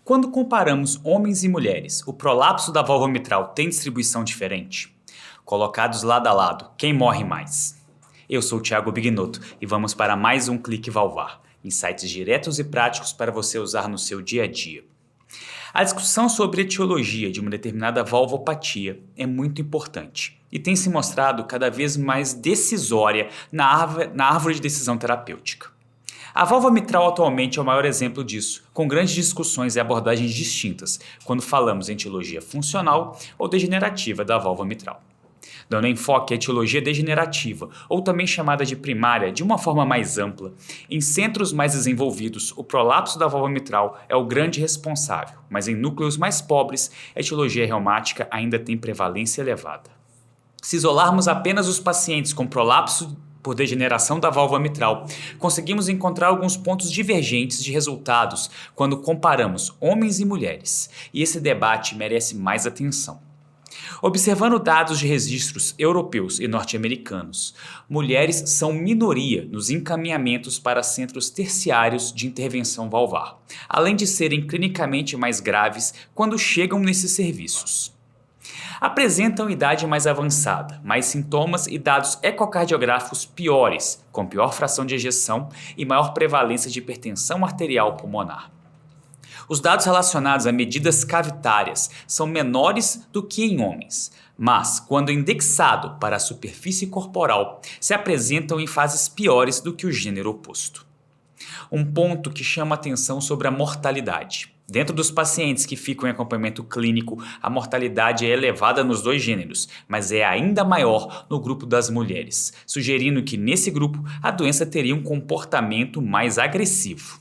Quando comparamos homens e mulheres, o prolapso da válvula mitral tem distribuição diferente? Colocados lado a lado, quem morre mais? Eu sou o Thiago Bignotto e vamos para mais um Clique Valvar, insights diretos e práticos para você usar no seu dia a dia. A discussão sobre a etiologia de uma determinada valvopatia é muito importante e tem se mostrado cada vez mais decisória na árvore de decisão terapêutica. A válvula mitral atualmente é o maior exemplo disso, com grandes discussões e abordagens distintas quando falamos em etiologia funcional ou degenerativa da válvula mitral. Dando enfoque à etiologia degenerativa, ou também chamada de primária de uma forma mais ampla, em centros mais desenvolvidos, o prolapso da válvula mitral é o grande responsável, mas em núcleos mais pobres, a etiologia reumática ainda tem prevalência elevada. Se isolarmos apenas os pacientes com prolapso por degeneração da válvula mitral, conseguimos encontrar alguns pontos divergentes de resultados quando comparamos homens e mulheres, e esse debate merece mais atenção. Observando dados de registros europeus e norte-americanos, mulheres são minoria nos encaminhamentos para centros terciários de intervenção valvar, além de serem clinicamente mais graves quando chegam nesses serviços. Apresentam idade mais avançada, mais sintomas e dados ecocardiográficos piores, com pior fração de ejeção e maior prevalência de hipertensão arterial pulmonar. Os dados relacionados a medidas cavitárias são menores do que em homens, mas, quando indexado para a superfície corporal, se apresentam em fases piores do que o gênero oposto. Um ponto que chama atenção sobre a mortalidade. Dentro dos pacientes que ficam em acompanhamento clínico, a mortalidade é elevada nos dois gêneros, mas é ainda maior no grupo das mulheres, sugerindo que nesse grupo a doença teria um comportamento mais agressivo.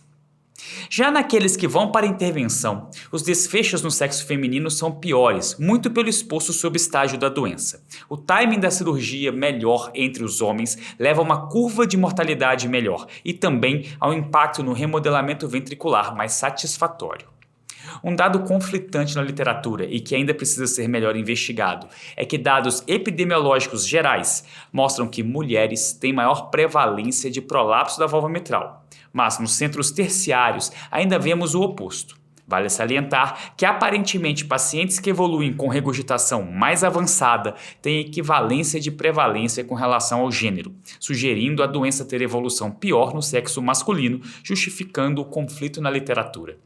Já naqueles que vão para a intervenção, os desfechos no sexo feminino são piores, muito pelo exposto sob estágio da doença. O timing da cirurgia melhor entre os homens leva a uma curva de mortalidade melhor e também ao impacto no remodelamento ventricular mais satisfatório. Um dado conflitante na literatura e que ainda precisa ser melhor investigado é que dados epidemiológicos gerais mostram que mulheres têm maior prevalência de prolapso da válvula mitral, mas nos centros terciários ainda vemos o oposto. Vale salientar que aparentemente pacientes que evoluem com regurgitação mais avançada têm equivalência de prevalência com relação ao gênero, sugerindo a doença ter evolução pior no sexo masculino, justificando o conflito na literatura.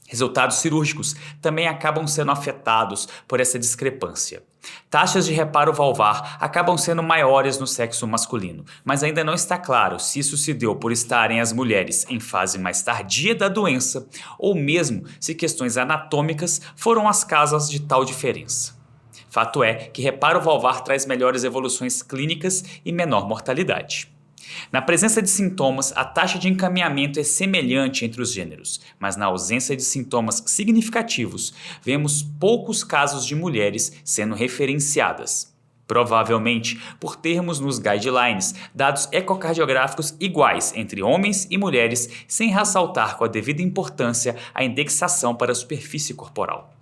Resultados cirúrgicos também acabam sendo afetados por essa discrepância. Taxas de reparo valvar acabam sendo maiores no sexo masculino, mas ainda não está claro se isso se deu por estarem as mulheres em fase mais tardia da doença ou mesmo se questões anatômicas foram as causas de tal diferença. Fato é que reparo valvar traz melhores evoluções clínicas e menor mortalidade. Na presença de sintomas, a taxa de encaminhamento é semelhante entre os gêneros, mas na ausência de sintomas significativos, vemos poucos casos de mulheres sendo referenciadas. Provavelmente por termos nos guidelines dados ecocardiográficos iguais entre homens e mulheres, sem ressaltar com a devida importância a indexação para a superfície corporal.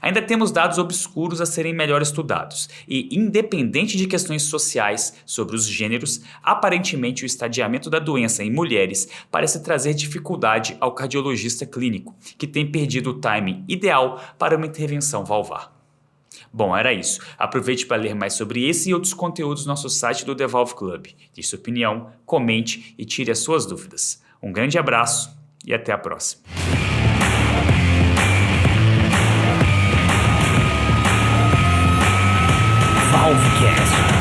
Ainda temos dados obscuros a serem melhor estudados e, independente de questões sociais sobre os gêneros, aparentemente o estadiamento da doença em mulheres parece trazer dificuldade ao cardiologista clínico, que tem perdido o timing ideal para uma intervenção valvar. Bom, era isso. Aproveite para ler mais sobre esse e outros conteúdos no nosso site do The Valve Club. Dê sua opinião, comente e tire as suas dúvidas. Um grande abraço e até a próxima. Valvecast.